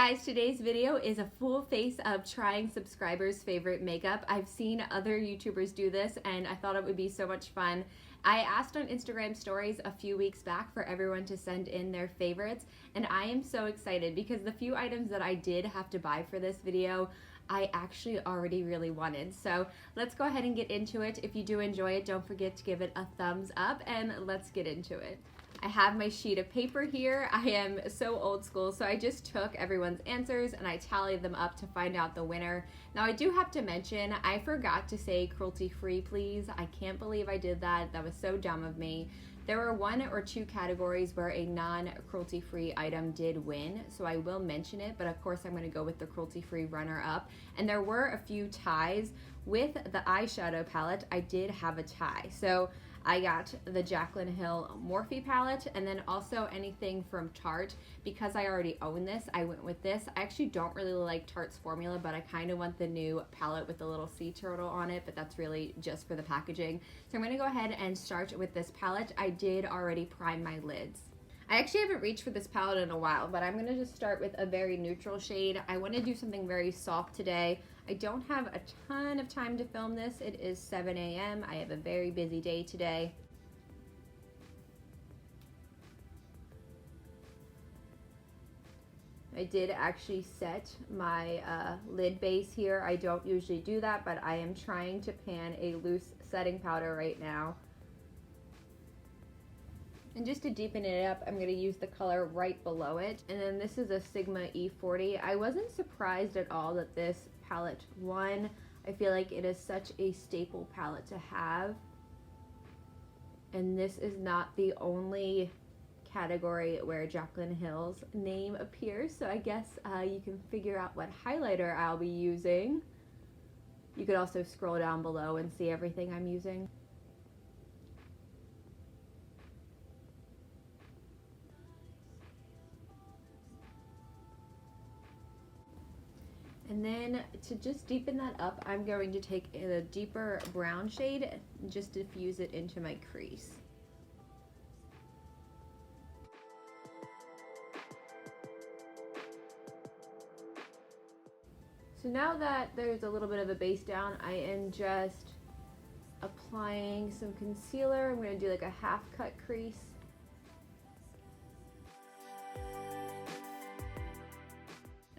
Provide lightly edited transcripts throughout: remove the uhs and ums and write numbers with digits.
guys, today's video is a full face of trying subscribers' favorite makeup. I've seen other YouTubers do this and I thought it would be so much fun. I asked on Instagram stories a few weeks back for everyone to send in their favorites, and I am so excited because the few items that I did have to buy for this video I actually already really wanted. So let's go ahead and get into it. If you do enjoy it, don't forget to give it a thumbs up and let's get into it. I have my sheet of paper here. I am so old school, so I just took everyone's answers and I tallied them up to find out the winner. Now I do have to mention, I forgot to say cruelty free please. I can't believe I did that. That was so dumb of me. There were 1 or 2 categories where a non-cruelty free item did win, so I will mention it, but of course I'm going to go with the cruelty free runner-up. And there were a few ties. With the eyeshadow palette, I did have a tie. So I got the Jaclyn Morphe palette, and then also anything from Tarte. Because I already own this, I went with this. I actually don't really like Tarte's formula, but I kind of want the new palette with the little sea turtle on it, but that's really just for the packaging. So I'm going to go ahead and start with this palette. I did already prime my lids. I actually haven't reached for this palette in a while, but I'm going to just start with a very neutral shade. I want to do something very soft today. I don't have a ton of time to film this. It is 7 a.m. I have a very busy day today. I did actually set my lid base here. I don't usually do that, but I am trying to pan a loose setting powder right now. And just to deepen it up, I'm going to use the color right below it. And then this is a Sigma E40. I wasn't surprised at all that this palette won. I feel like it is such a staple palette to have. And this is not the only category where Jaclyn Hill's name appears. So I guess you can figure out what highlighter I'll be using. You could also scroll down below and see everything I'm using. And then to just deepen that up, I'm going to take a deeper brown shade and just diffuse it into my crease. So now that there's a little bit of a base down, I am just applying some concealer. I'm going to do like a half cut crease.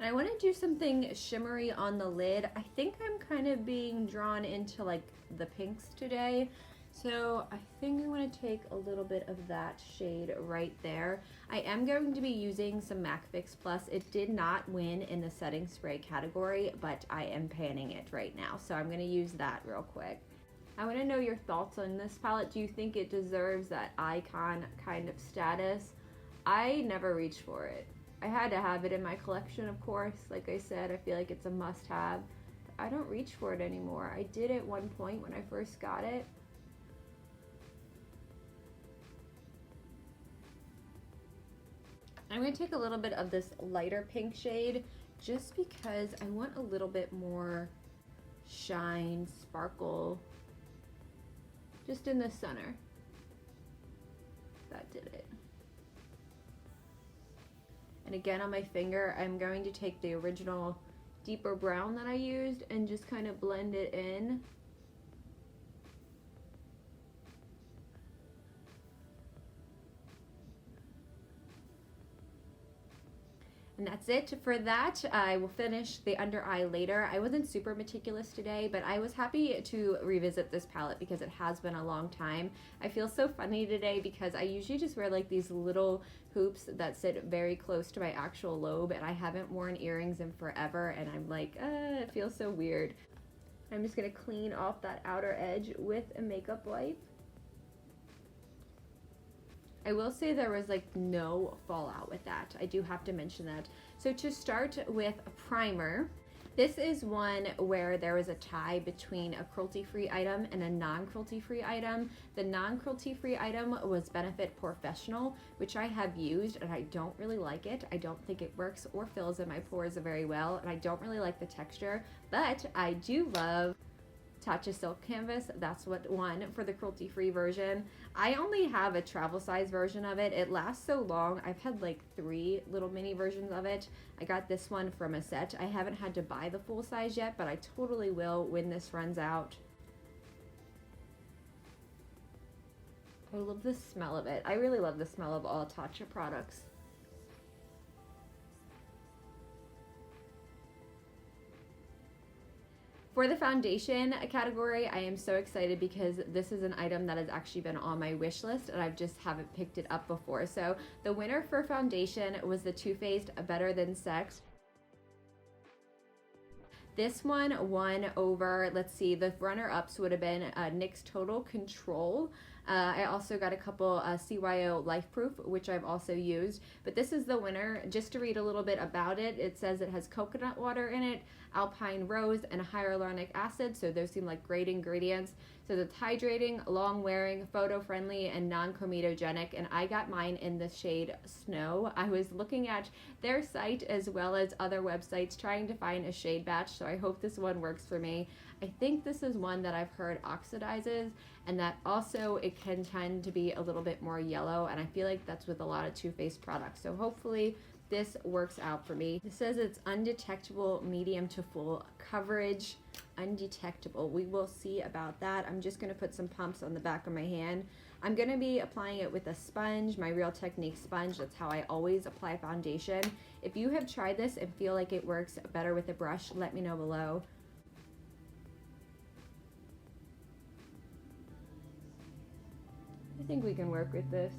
I want to do something shimmery on the lid. I think I'm kind of being drawn into like the pinks today. So I think I'm going to take a little bit of that shade right there. I am going to be using some MAC Fix Plus. It did not win in the setting spray category, but I am panning it right now. So I'm going to use that real quick. I want to know your thoughts on this palette. Do you think it deserves that icon kind of status? I never reached for it. I had to have it in my collection, of course. Like I said, I feel like it's a must-have. I don't reach for it anymore. I did at one point when I first got it. I'm going to take a little bit of this lighter pink shade just because I want a little bit more shine, sparkle, just in the center. That did it. And again on my finger, I'm going to take the original deeper brown that I used and just kind of blend it in. And that's it for that. I will finish the under eye later. I wasn't super meticulous today, but I was happy to revisit this palette because it has been a long time. I feel so funny today because I usually just wear like these little hoops that sit very close to my actual lobe, and I haven't worn earrings in forever, and I'm like, it feels so weird. I'm just gonna clean off that outer edge with a makeup wipe. I will say there was like no fallout with that. I do have to mention that. So to start with a primer, this is one where there was a tie between a cruelty-free item and a non-cruelty-free item. The non-cruelty-free item was Benefit Professional, which I have used and I don't really like it. I don't think it works or fills in my pores very well, and I don't really like the texture, but I do love Tatcha Silk Canvas. That's what won for the cruelty-free version. I only have a travel size version of it. It lasts so long. I've had like 3 little mini versions of it. I got this one from a set. I haven't had to buy the full size yet, but I totally will when this runs out. I love the smell of it. I really love the smell of all Tatcha products. For the foundation category, I am so excited because this is an item that has actually been on my wish list and I've just haven't picked it up before. So the winner for foundation was the Too Faced Better Than Sex. This one won over, let's see, the runner-ups would have been NYX Total Control. I also got a couple CYO Life Proof, which I've also used. But this is the winner. Just to read a little bit about it, it says it has coconut water in it, alpine rose, and hyaluronic acid. So those seem like great ingredients. So it's hydrating, long-wearing, photo-friendly, and non-comedogenic. And I got mine in the shade Snow. I was looking at their site as well as other websites trying to find a shade match. So I hope this one works for me. I think this is one that I've heard oxidizes, and that also it can tend to be a little bit more yellow, and I feel like that's with a lot of Too Faced products. So hopefully this works out for me. It says it's undetectable, medium to full coverage. Undetectable. We will see about that. I'm just going to put some pumps on the back of my hand. I'm going to be applying it with a sponge, my Real Technique sponge. That's how I always apply foundation. If you have tried this and feel like it works better with a brush, let me know below. I think we can work with this.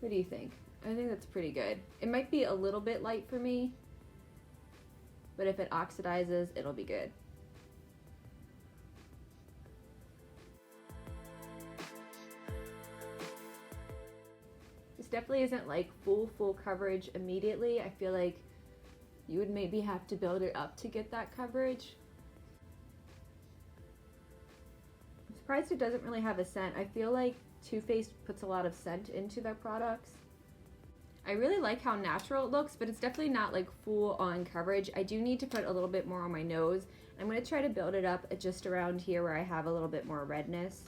What do you think? I think that's pretty good. It might be a little bit light for me, but if it oxidizes, it'll be good. This definitely isn't like full coverage immediately. I feel like you would maybe have to build it up to get that coverage. I'm surprised it doesn't really have a scent. I feel like Too Faced puts a lot of scent into their products. I really like how natural it looks, but it's definitely not like full on coverage. I do need to put a little bit more on my nose. I'm going to try to build it up just around here where I have a little bit more redness.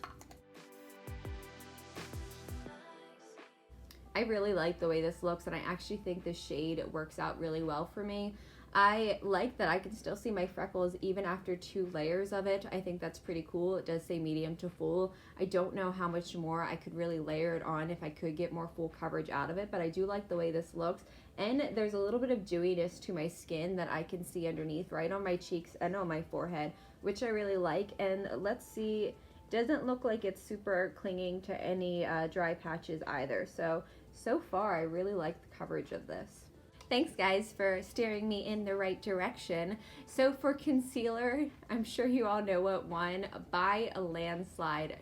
I really like the way this looks, and I actually think the shade works out really well for me. I like that I can still see my freckles even after 2 layers of it. I think that's pretty cool. It does say medium to full. I don't know how much more I could really layer it on if I could get more full coverage out of it, but I do like the way this looks. And there's a little bit of dewiness to my skin that I can see underneath, right on my cheeks and on my forehead, which I really like. And let's see, doesn't look like it's super clinging to any dry patches either. So far, I really like the coverage of this. Thanks guys for steering me in the right direction. So for concealer, I'm sure you all know what won by a landslide.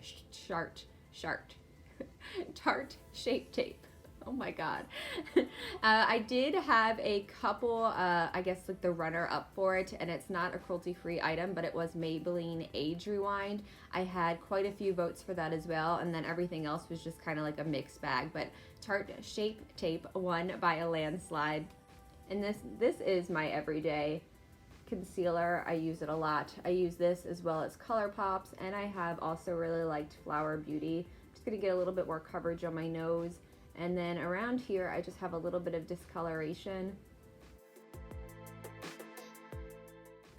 Tarte Shape Tape. Oh my god. I did have a couple, I guess like the runner up for it, and it's not a cruelty free item, but it was Maybelline Age Rewind. I had quite a few votes for that as well, and then everything else was just kind of like a mixed bag, but Tarte Shape Tape won by a landslide. And this is my everyday concealer. I use it a lot. I use this as well as ColourPops, and I have also really liked Flower Beauty. Just gonna get a little bit more coverage on my nose. And then around here, I just have a little bit of discoloration.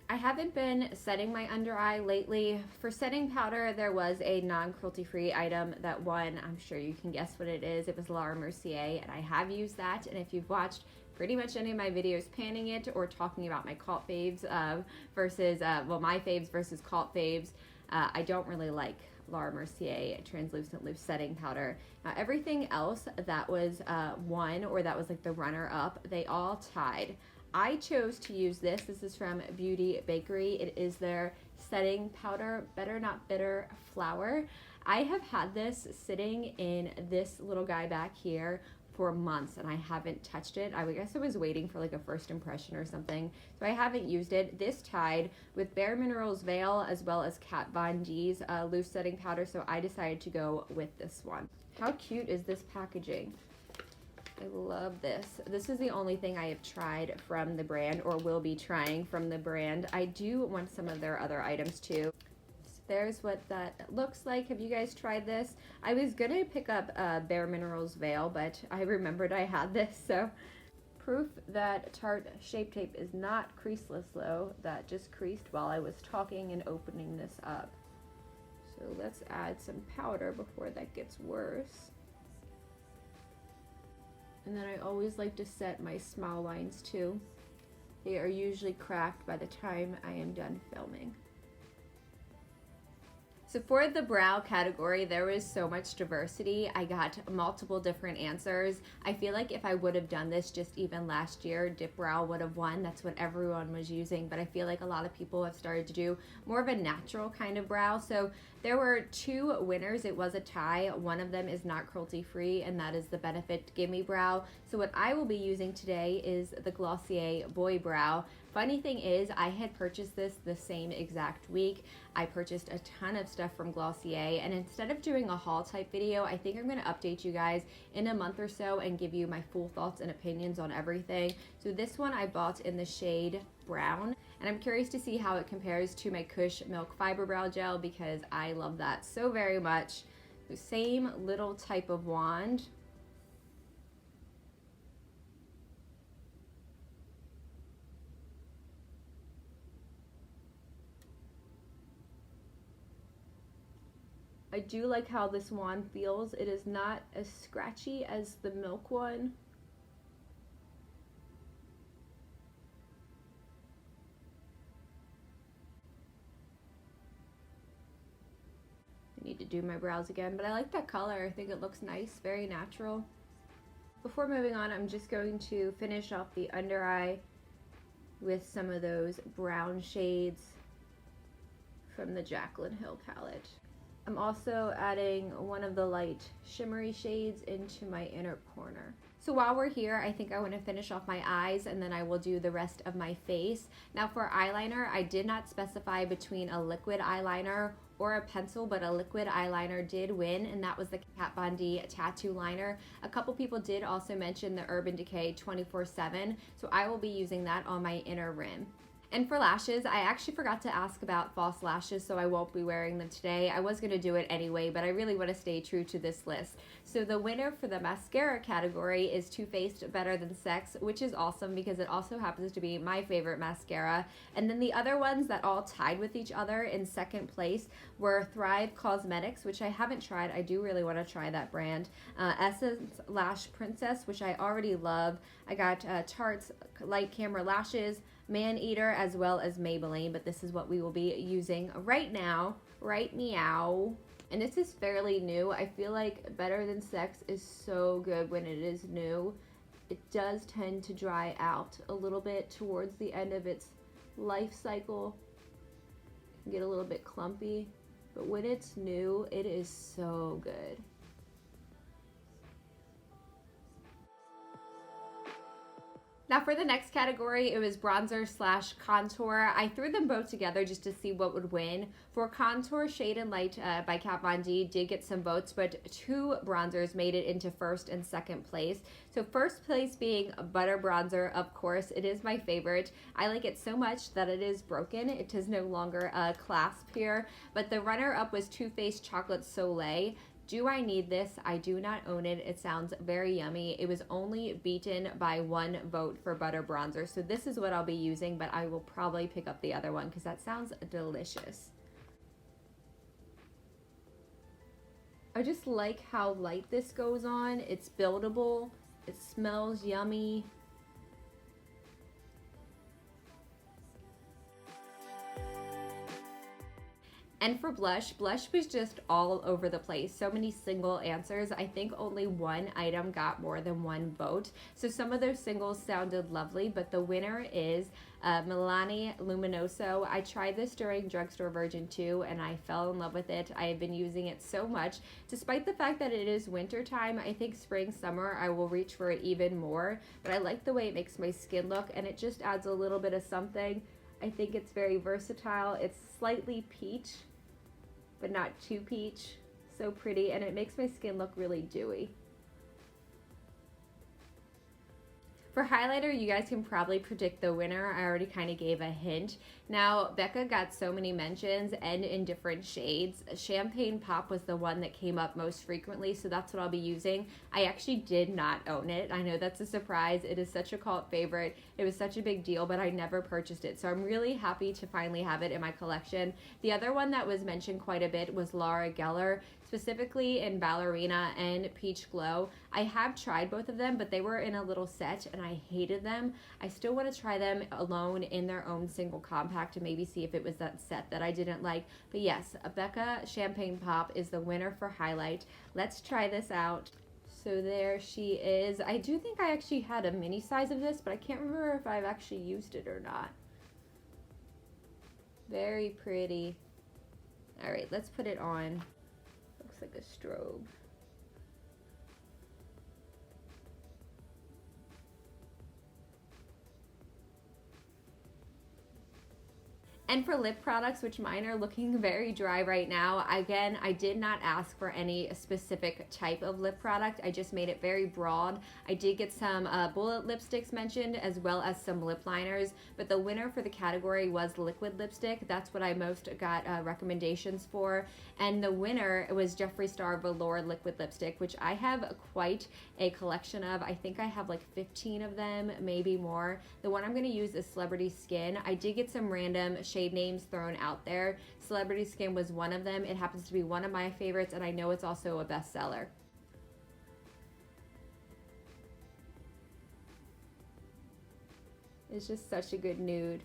I haven't been setting my under eye lately. For setting powder, there was a non-cruelty free item that won. I'm sure you can guess what it is. It was Laura Mercier, and I have used that. And if you've watched pretty much any of my videos panning it or talking about my cult faves versus, well, my faves versus cult faves, I don't really like Laura Mercier translucent loose setting powder. Now everything else that was won, or that was like the runner up, they all tied. I chose to use this. This is from Beauty Bakerie. It is their setting powder, Better Not Bitter Flower. I have had this sitting in this little guy back here for months, and I haven't touched it. I guess I was waiting for like a first impression or something, so I haven't used it. This tied with Bare Minerals Veil as well as Kat Von D's loose setting powder, so I decided to go with this one. How cute is this packaging? I love this. This is the only thing I have tried from the brand or will be trying from the brand. I do want some of their other items too. So there's what that looks like. Have you guys tried this? I was gonna pick up Bare Minerals Veil, but I remembered I had this, so. Proof that Tarte Shape Tape is not creaseless though. That just creased while I was talking and opening this up. So let's add some powder before that gets worse. And then I always like to set my smile lines too. They are usually cracked by the time I am done filming. So for the brow category, there was so much diversity. I got multiple different answers. I feel like if I would have done this just even last year, Dip Brow would have won. That's what everyone was using, but I feel like a lot of people have started to do more of a natural kind of brow. So there were two winners. It was a tie. One of them is not cruelty free, and that is the Benefit Gimme Brow. So what I will be using today is the Glossier Boy Brow. Funny thing is, I had purchased this the same exact week. I purchased a ton of stuff from Glossier, and instead of doing a haul type video, I think I'm going to update you guys in a month or so and give you my full thoughts and opinions on everything. So this one I bought in the shade Brown, and I'm curious to see how it compares to my Kush Milk Fiber Brow Gel because I love that so very much. The same little type of wand. I do like how this wand feels. It is not as scratchy as the Milk one. I need to do my brows again, but I like that color. I think it looks nice, very natural. Before moving on, I'm just going to finish off the under eye with some of those brown shades from the Jaclyn Hill palette. I'm also adding one of the light shimmery shades into my inner corner. So while we're here, I think I want to finish off my eyes and then I will do the rest of my face. Now for eyeliner, I did not specify between a liquid eyeliner or a pencil, but a liquid eyeliner did win, and that was the Kat Von D Tattoo Liner. A couple people did also mention the Urban Decay 24/7, so I will be using that on my inner rim. And for lashes, I actually forgot to ask about false lashes, so I won't be wearing them today. I was going to do it anyway, but I really want to stay true to this list. So the winner for the mascara category is Too Faced Better Than Sex, which is awesome because it also happens to be my favorite mascara. And then the other ones that all tied with each other in second place were Thrive Cosmetics, which I haven't tried. I do really want to try that brand. Essence Lash Princess, which I already love. I got Tarte's Light Camera Lashes, Man Eater, as well as Maybelline, but this is what we will be using right now. Right meow. And this is fairly new. I feel like Better Than Sex is so good when it is new. It does tend to dry out a little bit towards the end of its life cycle. It can get a little bit clumpy, but when it's new, it is so good. Now for the next category, it was bronzer slash contour. I threw them both together just to see what would win. For contour, Shade and Light by Kat Von D did get some votes, but two bronzers made it into first and second place. So first place being Butter Bronzer, of course. It is my favorite. I like it so much that it is broken. It is no longer a clasp here. But the runner-up was Too Faced Chocolate Soleil. Do I need this? I do not own it. It sounds very yummy. It was only beaten by one vote for Butter Bronzer. So this is what I'll be using, but I will probably pick up the other one because that sounds delicious. I just like how light this goes on. It's buildable. It smells yummy. And for blush was just all over the place. So many single answers. I think only one item got more than one vote. So some of those singles sounded lovely, but the winner is Milani Luminoso. I tried this during Drugstore Virgin 2 and I fell in love with it. I have been using it so much. Despite the fact that it is winter time, I think spring, summer, I will reach for it even more. But I like the way it makes my skin look, and it just adds a little bit of something. I think it's very versatile. It's slightly peach, but not too peach. So pretty, and it makes my skin look really dewy. For highlighter, you guys can probably predict the winner. I already kind of gave a hint. Now, Becca got so many mentions and in different shades. Champagne Pop was the one that came up most frequently, so that's what I'll be using. I actually did not own it. I know that's a surprise. It is such a cult favorite. It was such a big deal, but I never purchased it, so I'm really happy to finally have it in my collection. The other one that was mentioned quite a bit was Laura Geller, specifically in Ballerina and Peach Glow. I have tried both of them, but they were in a little set and I hated them. I still want to try them alone in their own single compact to maybe see if it was that set that I didn't like. But yes, Becca Champagne Pop is the winner for highlight. Let's try this out. So there she is. I do think I actually had a mini size of this, but I can't remember if I've actually used it or not. Very pretty. All right, let's put it on. Looks like a strobe. And for lip products, which mine are looking very dry right now, again, I did not ask for any specific type of lip product. I just made it very broad. I did get some bullet lipsticks mentioned, as well as some lip liners, but the winner for the category was liquid lipstick. That's what I most got recommendations for. And the winner was Jeffree Star Velour liquid lipstick, which I have quite a collection of. I think I have like 15 of them, maybe more. The one I'm going to use is Celebrity Skin. I did get some random shade names thrown out there. Celebrity Skin was one of them. It happens to be one of my favorites, and I know it's also a bestseller. It's just such a good nude.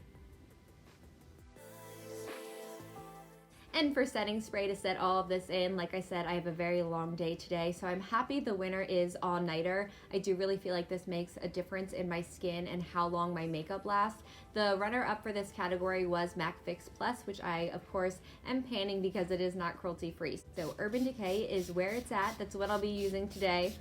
And for setting spray to set all of this in, like I said, I have a very long day today, so I'm happy the winner is All Nighter. I do really feel like this makes a difference in my skin and how long my makeup lasts. The runner-up for this category was MAC Fix Plus, which I, of course, am panning because it is not cruelty-free. So Urban Decay is where it's at. That's what I'll be using today.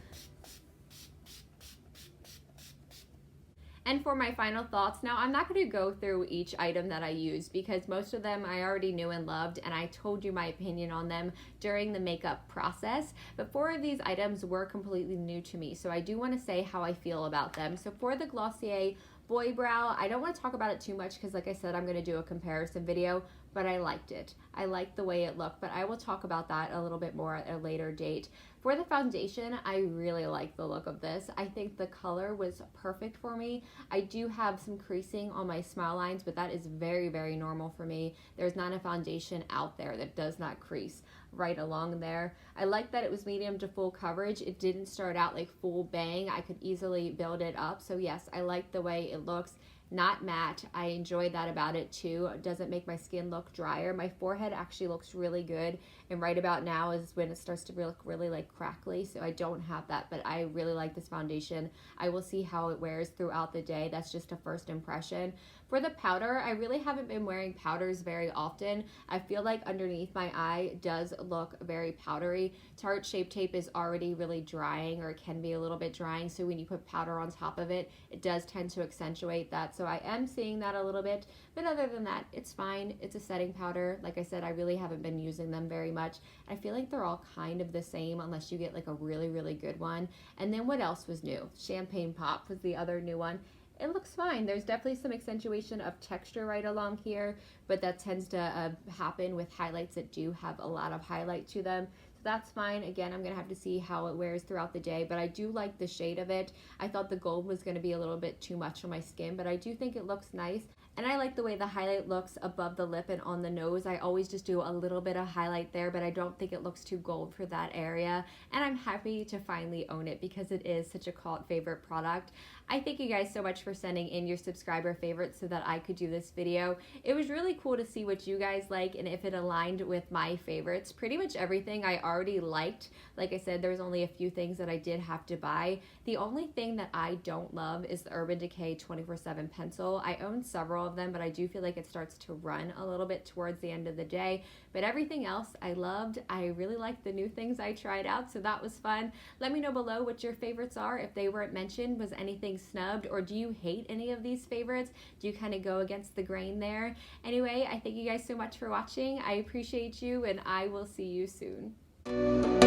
And for my final thoughts, now I'm not going to go through each item that I use because most of them I already knew and loved, and I told you my opinion on them during the makeup process. But 4 of these items were completely new to me, so I do want to say how I feel about them. So for the Glossier Boy Brow, I don't want to talk about it too much because, like I said, I'm going to do a comparison video, but I liked it. I liked the way it looked, but I will talk about that a little bit more at a later date. For the foundation, I really like the look of this. I think the color was perfect for me. I do have some creasing on my smile lines, but that is very, very normal for me. There's not a foundation out there that does not crease right along there. I like that it was medium to full coverage. It didn't start out like full bang. I could easily build it up. So yes, I like the way it looks. Not matte. I enjoyed that about it too. It doesn't make my skin look drier. My forehead actually looks really good, and right about now is when it starts to look really like crackly, so I don't have that, but I really like this foundation. I will see how it wears throughout the day. That's just a first impression. For the powder, I really haven't been wearing powders very often. I feel like underneath my eye does look very powdery. Tarte Shape Tape is already really drying, or it can be a little bit drying, so when you put powder on top of it, it does tend to accentuate that. So I am seeing that a little bit, but other than that, it's fine. It's a setting powder. Like I said, I really haven't been using them very much. I feel like they're all kind of the same unless you get like a really, really good one. And then what else was new? Champagne Pop was the other new one. It looks fine. There's definitely some accentuation of texture right along here, but that tends to happen with highlights that do have a lot of highlight to them. So that's fine. Again, I'm going to have to see how it wears throughout the day, but I do like the shade of it. I thought the gold was going to be a little bit too much for my skin, but I do think it looks nice. And I like the way the highlight looks above the lip and on the nose. I always just do a little bit of highlight there, but I don't think it looks too gold for that area. And I'm happy to finally own it because it is such a cult favorite product. I thank you guys so much for sending in your subscriber favorites so that I could do this video. It was really cool to see what you guys like and if it aligned with my favorites. Pretty much everything I already liked. Like I said, there's only a few things that I did have to buy. The only thing that I don't love is the Urban Decay 24/7 pencil. I own several of them, but I do feel like it starts to run a little bit towards the end of the day. But everything else I loved. I really liked the new things I tried out, so that was fun. Let me know below what your favorites are. If they weren't mentioned, was anything snubbed, or do you hate any of these favorites? Do you kind of go against the grain there? Anyway, I thank you guys so much for watching. I appreciate you, and I will see you soon.